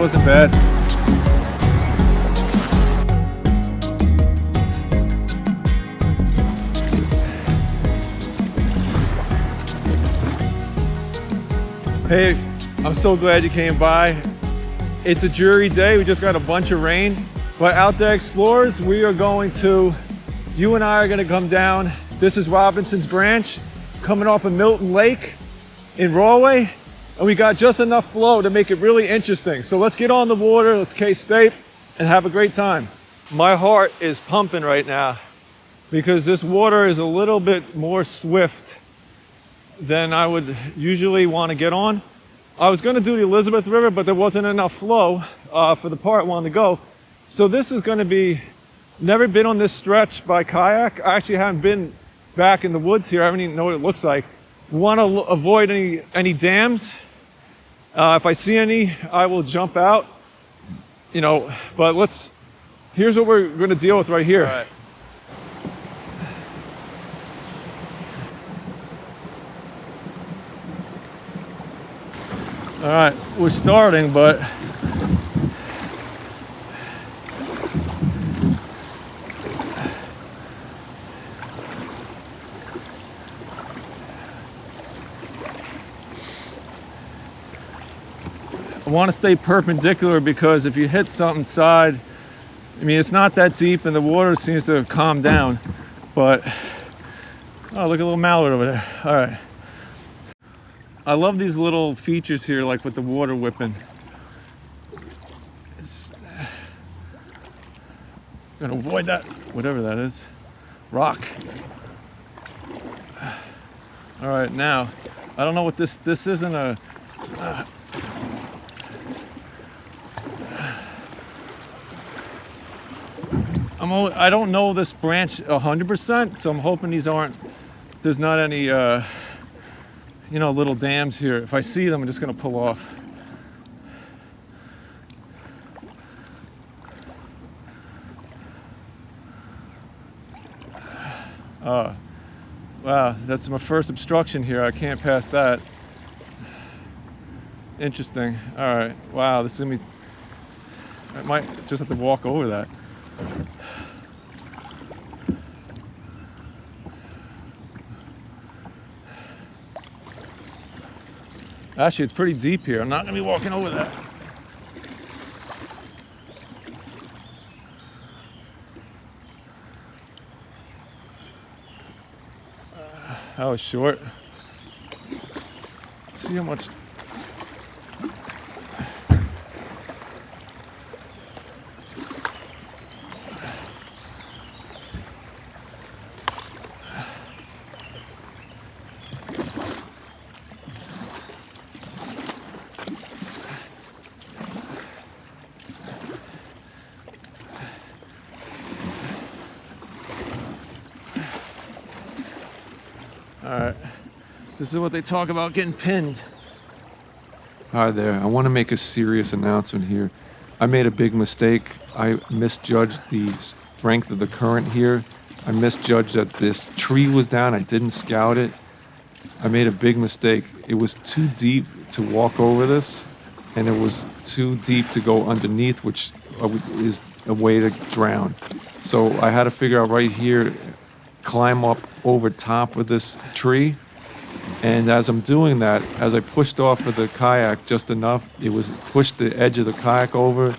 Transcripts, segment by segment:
wasn't bad. Hey, I'm so glad you came by. It's a dreary day. We just got a bunch of rain. But OutDeh Explorers, you and I are gonna come down. This is Robinson's Branch, coming off of Milton Lake in Rahway. And we got just enough flow to make it really interesting. So let's get on the water, let's stay safe, and have a great time. My heart is pumping right now because this water is a little bit more swift than I would usually want to get on. I was going to do the Elizabeth River, but there wasn't enough flow for the part I wanted to go. So this is going to be, never been on this stretch by kayak. I actually haven't been back in the woods here. I don't even know what it looks like. We want to avoid any dams. If I see any, I will jump out, but here's what we're going to deal with right here. All right. All right, we're starting, but I want to stay perpendicular because if you hit something side, I mean, it's not that deep and the water seems to have calmed down, but, oh, look at a little mallard over there. All right. I love these little features here, like with the water whipping. Gonna avoid that, whatever that is. Rock. All right, now, I don't know what this isn't a, I don't know this branch 100%, so I'm hoping there's not any, little dams here. If I see them, I'm just gonna pull off. Wow, that's my first obstruction here. I can't pass that. Interesting. All right, wow, this is gonna be, I might just have to walk over that. Actually, it's pretty deep here. I'm not gonna be walking over that. That was short. Let's see how much. All right, this is what they talk about getting pinned. Hi there, I want to make a serious announcement here. I made a big mistake. I misjudged the strength of the current here. I misjudged that this tree was down. I didn't scout it. I made a big mistake. It was too deep to walk over this, and it was too deep to go underneath, which is a way to drown. So I had to figure out right here, climb up over top of this tree, and as I'm doing that, as I pushed off of the kayak just enough, it was pushed the edge of the kayak over.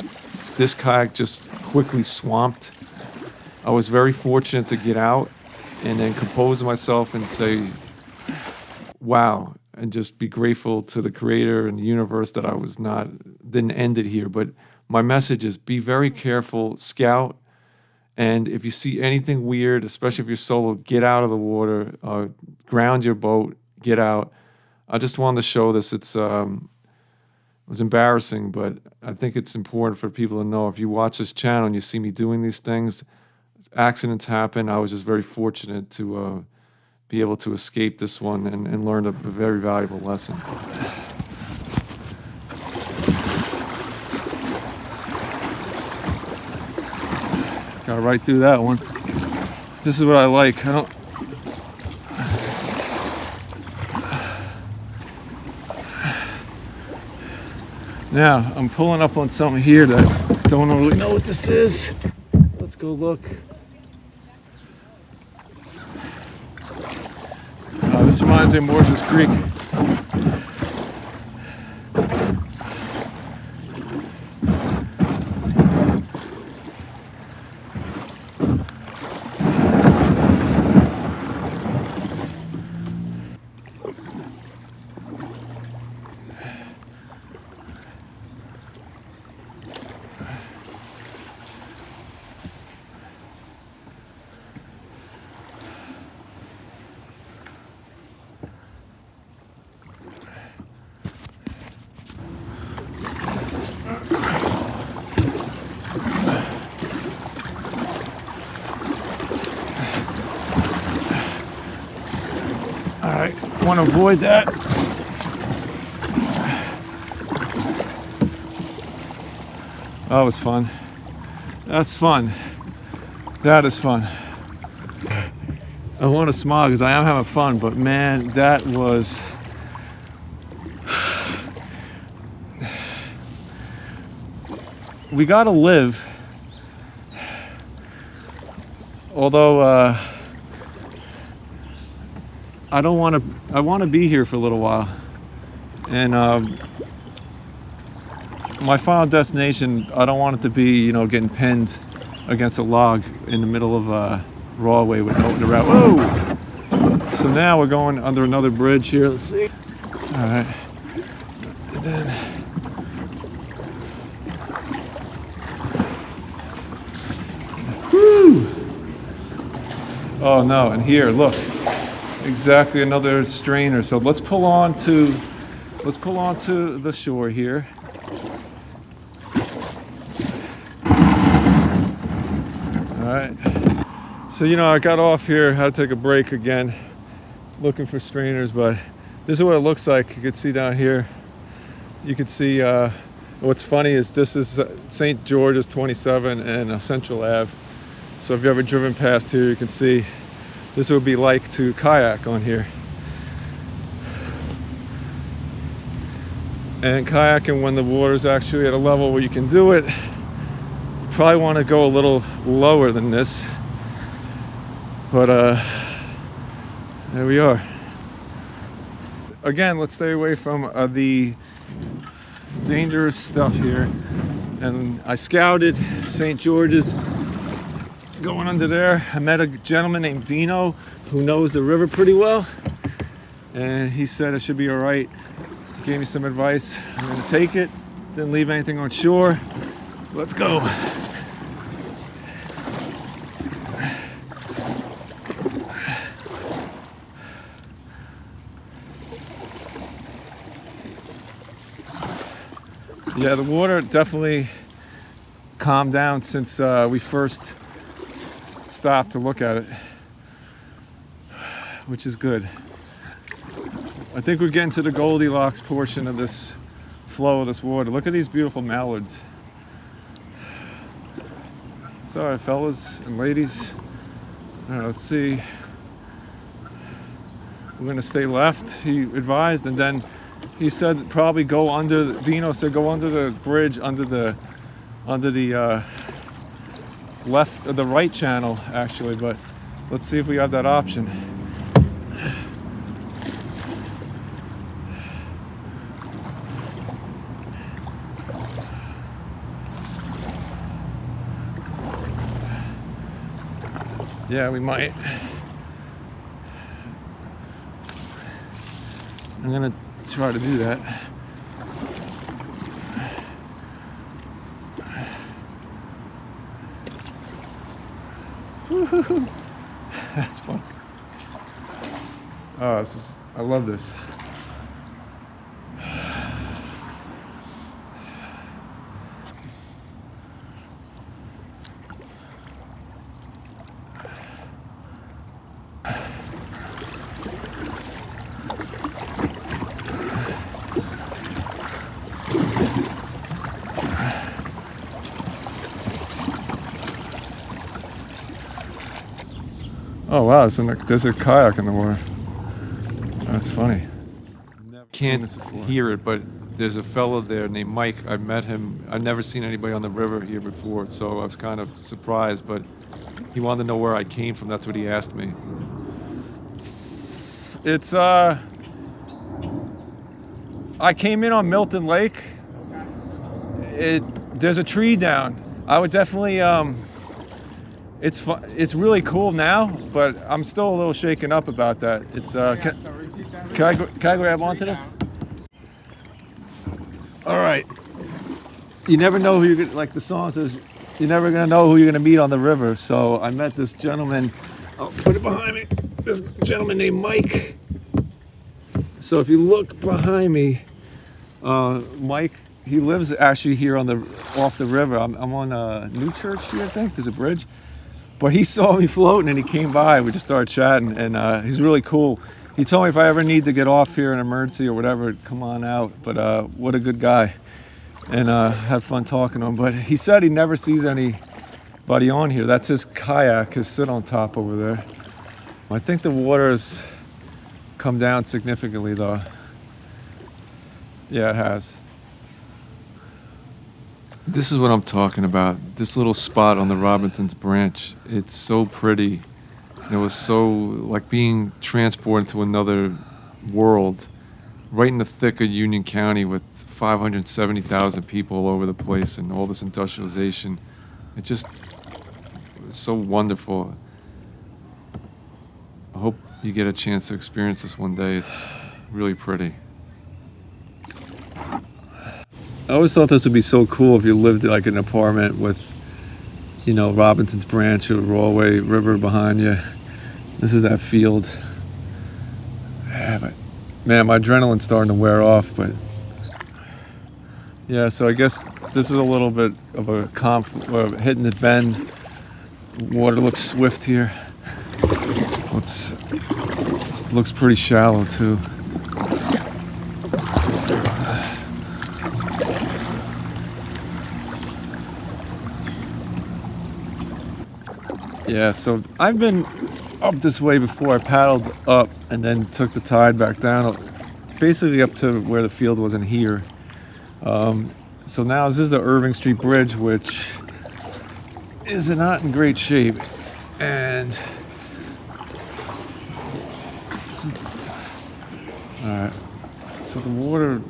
This kayak just quickly swamped. I was very fortunate to get out and then compose myself and say, wow, and just be grateful to the creator and the universe that I didn't end it here. But my message is be very careful, scout. And if you see anything weird, especially if you're solo, get out of the water, ground your boat, get out. I just wanted to show this. It was embarrassing, but I think it's important for people to know. If you watch this channel and you see me doing these things, accidents happen. I was just very fortunate to be able to escape this one and learn a very valuable lesson. Got right through that one. This is what I like. I don't. Now, I'm pulling up on something here that I don't really know what this is. Let's go look. This reminds me of Morse's Creek. I want to avoid that. That was fun. That's fun. That is fun. I want to smile because I am having fun, but man, that was... We gotta live. Although, I don't want to. I want to be here for a little while, and my final destination. I don't want it to be, getting pinned against a log in the middle of Rahway with no route. Whoa! So now we're going under another bridge here. Let's see. All right, and then. Woo! Oh no! And here, look. Exactly, another strainer. So let's pull on to the shore here. All right. So I got off here, had to take a break again, looking for strainers, but this is what it looks like. You can see down here. You can see. What's funny is this is St. George's 27 and Central Ave. So if you've ever driven past here, you can see. This would be like to kayak on here. And kayaking when the water's actually at a level where you can do it, you probably want to go a little lower than this. But there we are. Again, let's stay away from the dangerous stuff here. And I scouted St. George's. Going under there, I met a gentleman named Dino who knows the river pretty well, and he said it should be all right. Gave me some advice. I'm gonna take it, didn't leave anything on shore. Let's go. Yeah, the water definitely calmed down since we first stopped to look at it, which is good. I think we're getting to the Goldilocks portion of this flow of this water. Look at these beautiful mallards. It's all right, fellas and ladies. All right, let's see. We're gonna stay left, he advised, and then he said probably go under. Dino said go under the bridge, under the left, the right channel actually, but let's see if we have that option. Yeah, we might. I'm gonna try to do that. That's fun. Oh, I love this. Oh wow, there's a kayak in the water. That's funny. seen can't this before. hear it, but there's a fellow there named Mike. I met him. I've never seen anybody on the river here before, so I was kind of surprised, but he wanted to know where I came from. That's what he asked me. It's I came in on Milton Lake. There's a tree down. I would definitely it's really cool now, but I'm still a little shaken up about that. It's can I grab onto this? All right. You never know who you're gonna, like the song says, you're never gonna know who you're gonna meet on the river. So I met this gentleman. I'll put it behind me. This gentleman named Mike. So if you look behind me, Mike, he lives actually here on off the river. I'm on New Church here, I think. There's a bridge. But he saw me floating and he came by. We just started chatting, and he's really cool. He told me if I ever need to get off here in an emergency or whatever, come on out. But what a good guy. And had fun talking to him. But he said he never sees anybody on here. That's his kayak, his sit on top over there. I think the water's come down significantly though. Yeah, it has. This is what I'm talking about. This little spot on the Robinson's Branch. It's so pretty. It was so like being transported to another world, right in the thick of Union County with 570,000 people all over the place and all this industrialization. It just was so wonderful. I hope you get a chance to experience this one day. It's really pretty. I always thought this would be so cool if you lived like in an apartment with, you know, Robinson's Branch or Rahway River behind you. This is that field. Yeah, but man, my adrenaline's starting to wear off, but yeah, so I guess this is a little bit of a hitting the bend. Water looks swift here. It looks pretty shallow too. Yeah, so I've been up this way before. I paddled up and then took the tide back down, basically up to where the field was in here. So now this is the Irving Street Bridge, which is not in great shape. And alright, so the water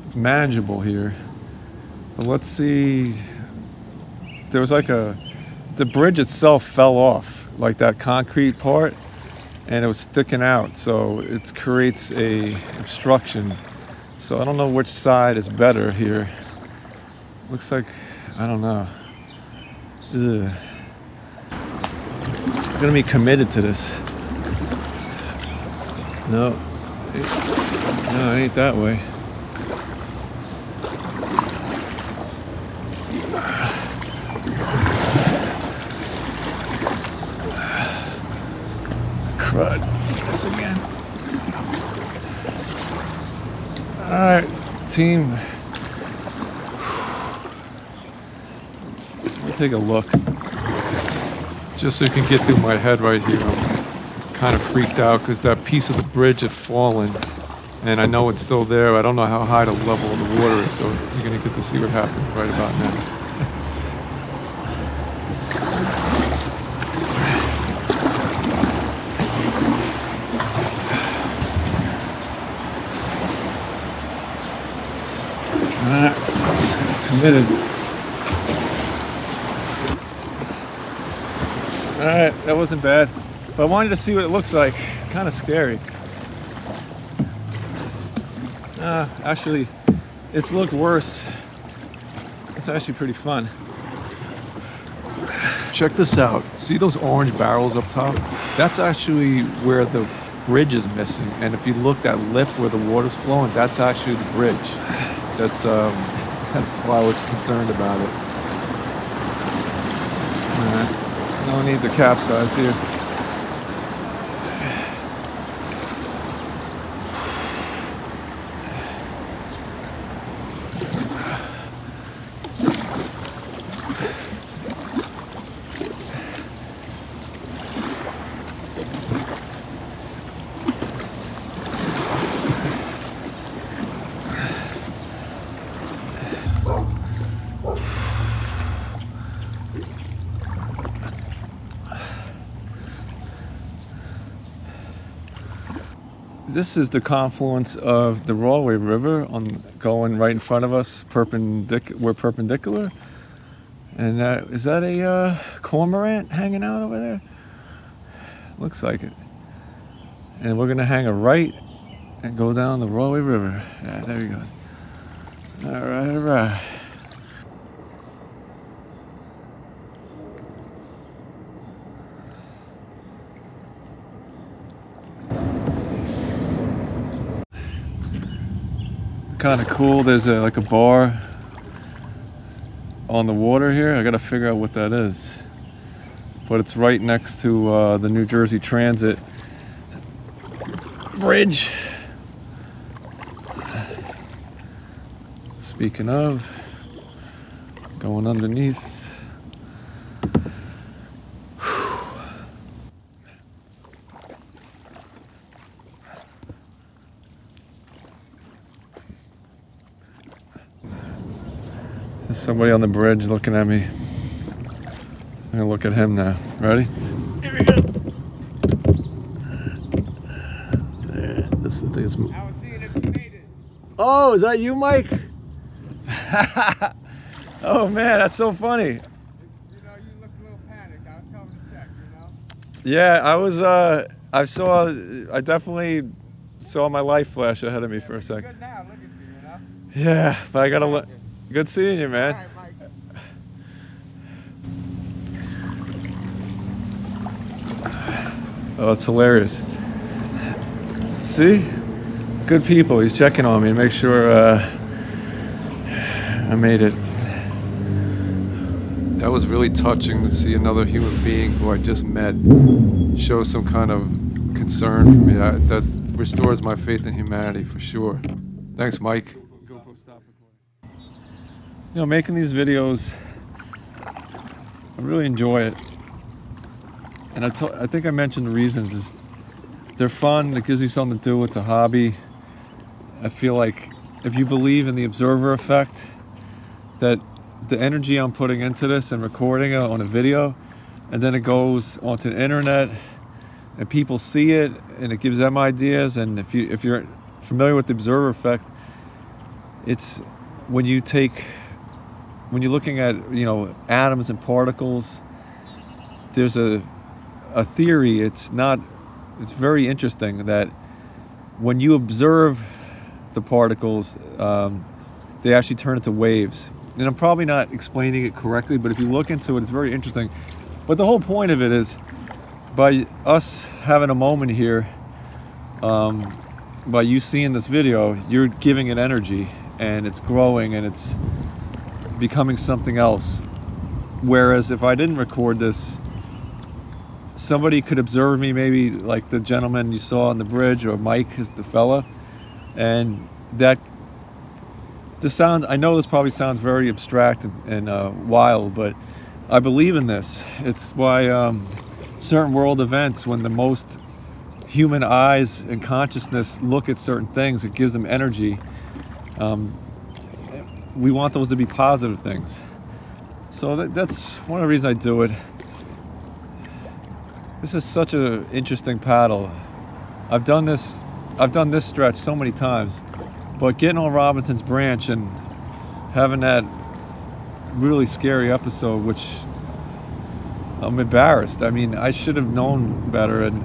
is manageable here. But let's see, there was like the bridge itself fell off, like that concrete part, and it was sticking out, so it creates a obstruction. So I don't know which side is better here. Looks like, I don't know. Ugh. I'm gonna be committed to this. No, it ain't that way. Crud, this again. All right, team. Let's take a look. Just so you can get through my head right here, I'm kind of freaked out because that piece of the bridge had fallen, and I know it's still there. I don't know how high the level of the water is, so you're going to get to see what happens right about now. Committed. All right, that wasn't bad, but I wanted to see what it looks like. Kind of scary. Actually, it's looked worse. It's actually pretty fun. Check this out. See those orange barrels up top? That's actually where the bridge is missing. And if you look, that lip where the water's flowing, that's actually the bridge. That's why I was concerned about it. All right. No need to capsize here. This is the confluence of the Rahway River going right in front of us. We're perpendicular. And is that a cormorant hanging out over there? Looks like it. And we're gonna hang a right and go down the Rahway River. Yeah, there you go. All right, all right. Kind of cool. There's like a bar on the water here. I gotta figure out what that is, but it's right next to the New Jersey Transit bridge. Speaking of, going underneath. There's somebody on the bridge looking at me. I'm gonna look at him now. Ready? Here we go. There, this I think it's. I was seeing if you made it. Oh, is that you, Mike? Oh man, that's so funny. You know, you looked a little panicked. I was coming to check, you know? Yeah, I was. I definitely saw my life flash ahead of me for a second. Good now, look at you, you know? Yeah, but I gotta look. Good seeing you, man. All right, Mike. Oh, it's hilarious. See? Good people. He's checking on me to make sure I made it. That was really touching to see another human being who I just met show some kind of concern for me. That restores my faith in humanity for sure. Thanks, Mike. You know, making these videos, I really enjoy it. And I think I mentioned the reasons. Is they're fun, it gives you something to do, it's a hobby. I feel like if you believe in the observer effect, that the energy I'm putting into this and recording it on a video, and then it goes onto the internet, and people see it, and it gives them ideas. And if you're familiar with the observer effect, it's when you're looking at, you know, atoms and particles, there's a theory, it's very interesting that when you observe the particles, they actually turn into waves. And I'm probably not explaining it correctly, but if you look into it, it's very interesting. But the whole point of it is, by us having a moment here, by you seeing this video, you're giving it energy, and it's growing, and it's becoming something else. Whereas if I didn't record this, somebody could observe me, maybe like the gentleman you saw on the bridge, or Mike is the fella, and I know this probably sounds very abstract and wild, but I believe in this. It's why certain world events, when the most human eyes and consciousness look at certain things, it gives them energy. We want those to be positive things. So that's one of the reasons I do it. This is such an interesting paddle. I've done this stretch so many times, but getting on Robinson's Branch and having that really scary episode, which I'm embarrassed. I mean, I should have known better, and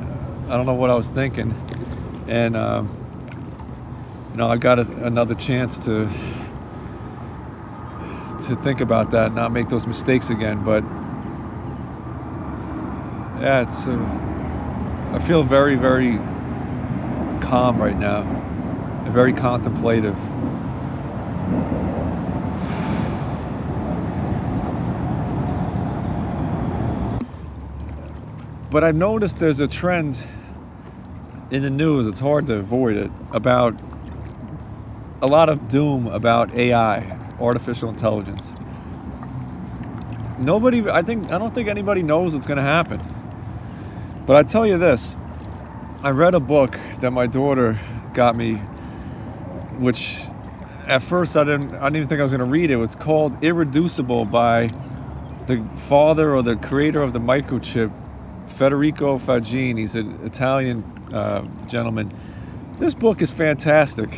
I don't know what I was thinking. And you know, I got another chance to think about that and not make those mistakes again. But yeah, I feel very, very calm right now, and very contemplative. But I've noticed there's a trend in the news, it's hard to avoid it, about a lot of doom about AI, artificial intelligence. I don't think anybody knows what's going to happen. But I tell you this, I read a book that my daughter got me, which at first I didn't even think I was going to read it. It's called Irreducible, by the father or the creator of the microchip, Federico Faggin. He's an Italian gentleman, This book is fantastic.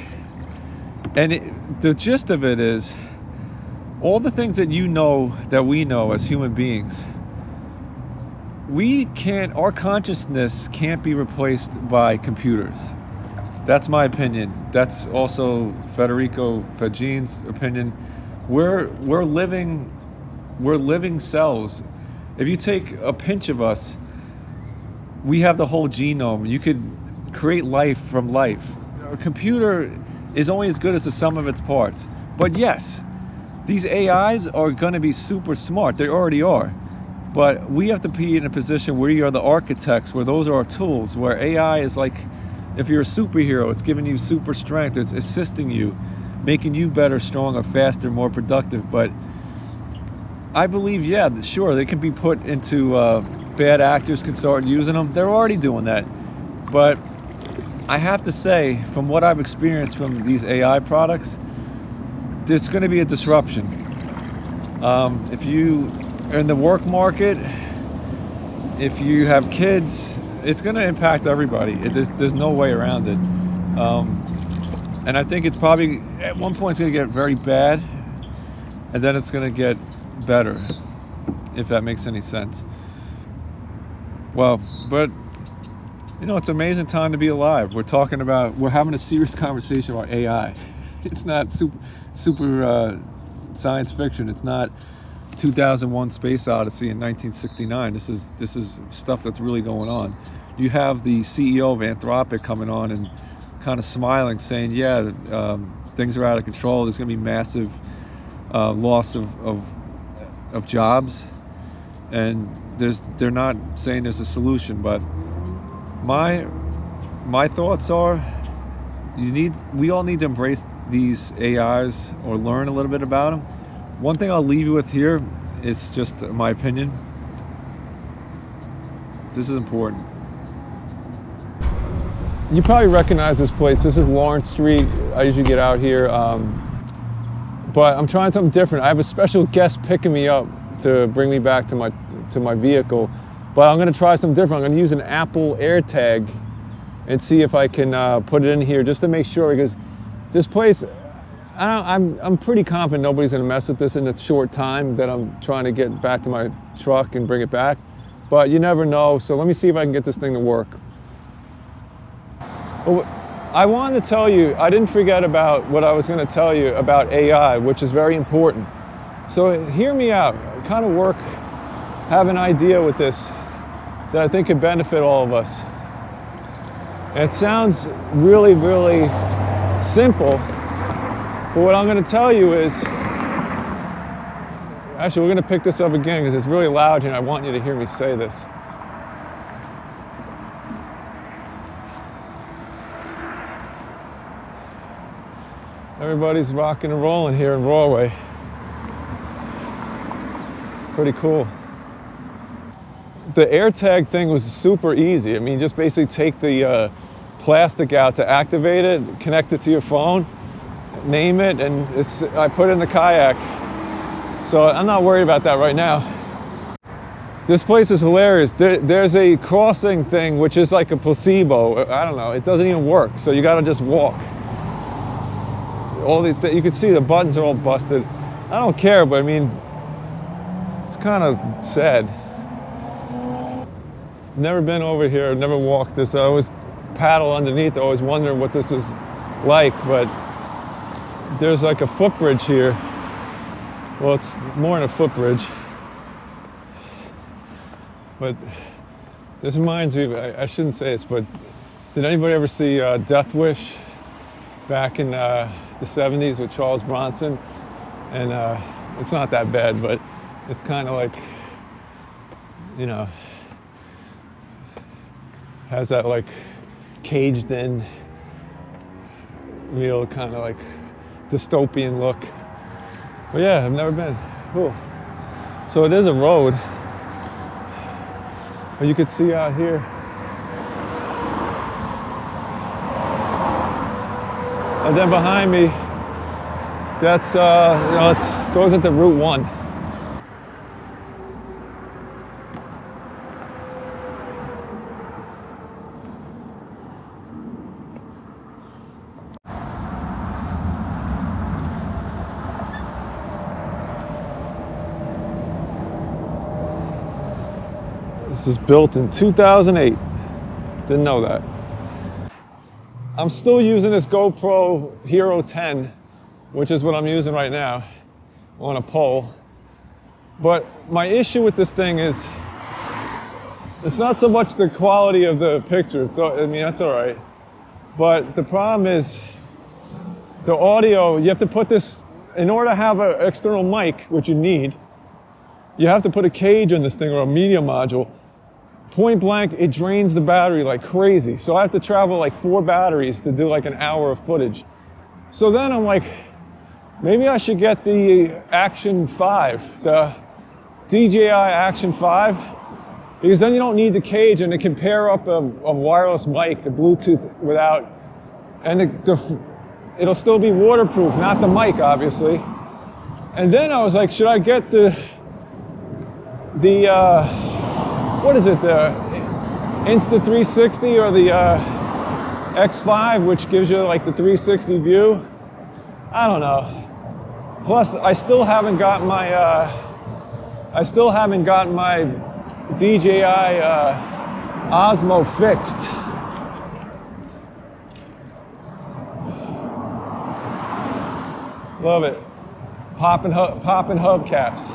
And the gist of it is all the things that you know that we know as human beings, our consciousness can't be replaced by computers. That's my opinion. That's also Federico Faggin's opinion. We're living cells. If you take a pinch of us, we have the whole genome. You could create life from life. A computer is only as good as the sum of its parts. But yes, these AIs are going to be super smart. They already are. But we have to be in a position where we are the architects, where those are our tools, where AI is like, if you're a superhero, it's giving you super strength, it's assisting you, making you better, stronger, faster, more productive. But I believe, yeah, sure, they can be put into, bad actors can start using them. They're already doing that. But I have to say, from what I've experienced from these AI products, there's going to be a disruption. If you are in the work market, if you have kids, it's going to impact everybody. There's no way around it. And I think it's probably, at one point, it's going to get very bad, and then it's going to get better, if that makes any sense. Well, but, you know, it's an amazing time to be alive. We're having a serious conversation about AI. It's not super science fiction. It's not 2001 Space Odyssey in 1969. This is stuff that's really going on. You have the CEO of Anthropic coming on and kind of smiling, saying, yeah, things are out of control. There's going to be massive loss of jobs. And they're not saying there's a solution, but my thoughts are, we all need to embrace these AIs or learn a little bit about them. One thing I'll leave you with here, it's just my opinion. This is important. You probably recognize this place. This is Lawrence Street. I usually get out here, but I'm trying something different. I have a special guest picking me up to bring me back to my vehicle, but I'm going to try something different. I'm going to use an Apple Airtag and see if I can put it in here just to make sure, because this place, I'm pretty confident nobody's going to mess with this in the short time that I'm trying to get back to my truck and bring it back, but you never know. So let me see if I can get this thing to work. Well, I wanted to tell you, I didn't forget about what I was going to tell you about AI, which is very important. So hear me out. Kind of have an idea with this that I think could benefit all of us. And it sounds really, really simple, but what I'm going to tell you is, actually, we're going to pick this up again because it's really loud here and I want you to hear me say this. Everybody's rocking and rolling here in Rahway. Pretty cool. The AirTag thing was super easy. I mean, just basically take the plastic out to activate it, connect it to your phone, name it, and I put it in the kayak. So I'm not worried about that right now. This place is hilarious. There's a crossing thing, which is like a placebo. I don't know, it doesn't even work. So you gotta just walk. You can see the buttons are all busted. I don't care, but I mean, it's kind of sad. Never been over here, never walked this. I always paddle underneath, I always wonder what this is like, but there's like a footbridge here. Well, it's more than a footbridge. But this reminds me, I shouldn't say this, but did anybody ever see Death Wish back in the 70s with Charles Bronson? And it's not that bad, but it's kind of like, you know, has that like caged in, real kind of like dystopian look. But yeah, I've never been. Cool. So it is a road. But you could see out here. And then behind me, that's, it goes into Route 1. This is built in 2008. Didn't know that. I'm still using this GoPro Hero 10, which is what I'm using right now on a pole. But my issue with this thing is, it's not so much the quality of the picture. I mean, that's all right. But the problem is the audio. You have to put this, in order to have an external mic, which you need, you have to put a cage on this thing or a media module. Point blank, it drains the battery like crazy. So I have to travel like 4 batteries to do like an hour of footage. So then I'm like, maybe I should get the Action 5, the DJI Action 5, because then you don't need the cage and it can pair up a wireless mic, a Bluetooth without, and it'll still be waterproof, not the mic, obviously. And then I was like, should I get the what is it, the Insta360 or the X5, which gives you like the 360 view? I don't know. Plus, I still haven't gotten my DJI Osmo fixed. Love it. Popping hubcaps.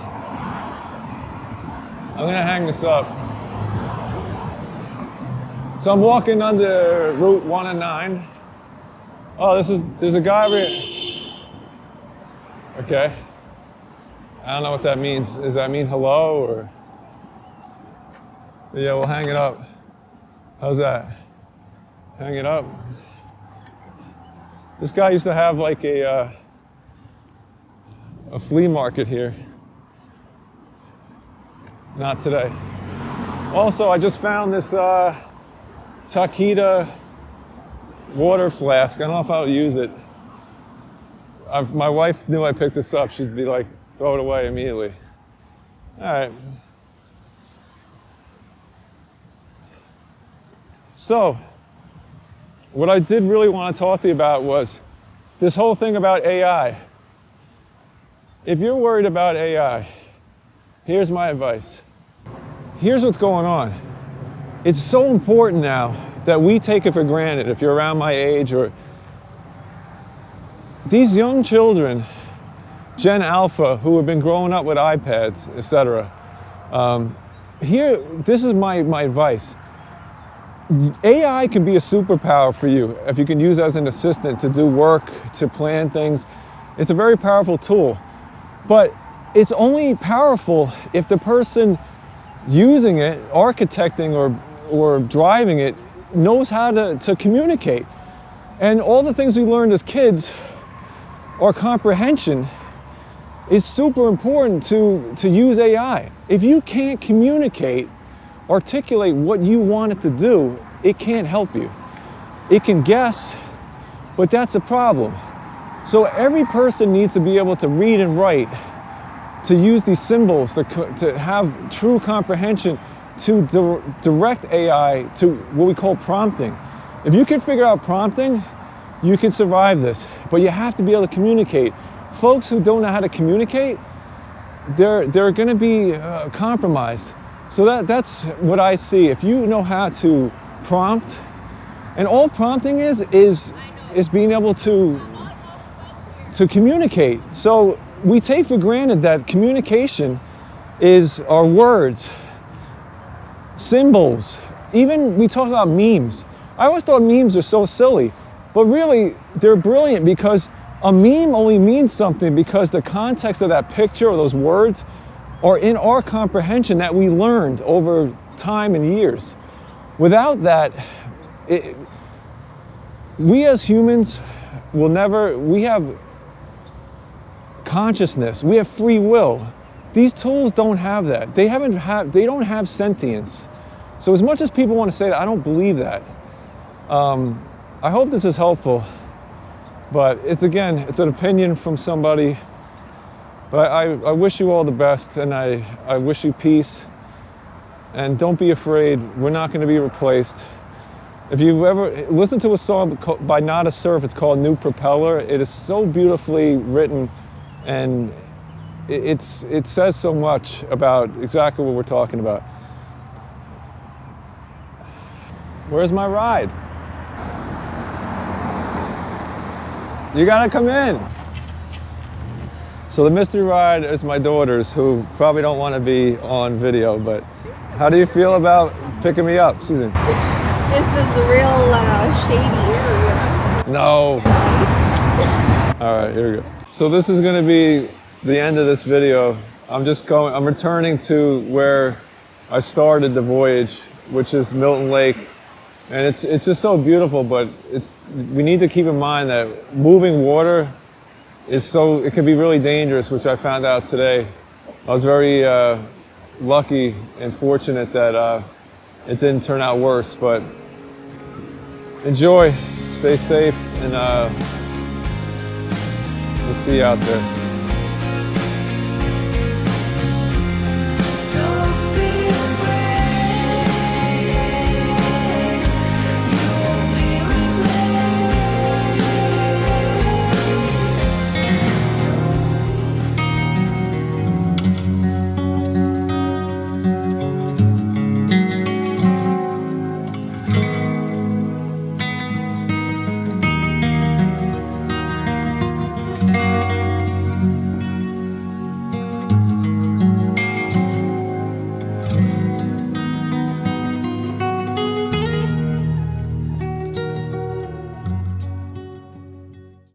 I'm gonna hang this up. So I'm walking under Route 109. Oh, there's a guy over here. Okay. I don't know what that means. Does that mean hello or? Yeah, we'll hang it up. How's that? Hang it up. This guy used to have like a flea market here. Not today. Also, I just found this Takeda water flask. I don't know if I'll use it. My wife knew I picked this up. She'd be like, throw it away immediately. All right. So, what I did really want to talk to you about was this whole thing about AI. If you're worried about AI, here's my advice. Here's what's going on. It's so important now that we take it for granted. If you're around my age, or these young children, Gen Alpha, who have been growing up with iPads, etc. This is my advice. AI can be a superpower for you if you can use it as an assistant to do work, to plan things. It's a very powerful tool, but it's only powerful if the person using it, architecting or driving it, knows how to communicate. And all the things we learned as kids, our comprehension, is super important to use AI. If you can't communicate, articulate what you want it to do, it can't help you. It can guess, but that's a problem. So every person needs to be able to read and write, to use these symbols, to have true comprehension, to direct AI to what we call prompting. If you can figure out prompting, you can survive this, but you have to be able to communicate. Folks who don't know how to communicate, they're going to be compromised. So that's what I see. If you know how to prompt, and all prompting is being able to communicate. So we take for granted that communication is our words, symbols. Even we talk about memes. I always thought memes are so silly, but really they're brilliant, because a meme only means something because the context of that picture or those words are in our comprehension that we learned over time and years. Without that, we as humans we have consciousness, we have free will. These tools don't have that. They don't have sentience. So as much as people want to say that, I don't believe that. I hope this is helpful, but it's an opinion from somebody. But I wish you all the best, and I wish you peace. And don't be afraid, we're not going to be replaced. If you've ever listened to a song by Nada Surf, it's called New Propeller. It is so beautifully written, and it says so much about exactly what we're talking about. Where's my ride? You gotta come in. So the mystery ride is my daughters, who probably don't want to be on video, but how do you feel about picking me up, Susan? This is a real shady area. No. All right, here we go. So this is gonna be the end of this video. I'm returning to where I started the voyage, which is Milton Lake. And it's just so beautiful, but we need to keep in mind that moving water it can be really dangerous, which I found out today. I was very lucky and fortunate that it didn't turn out worse, but enjoy, stay safe, and we'll see you out there.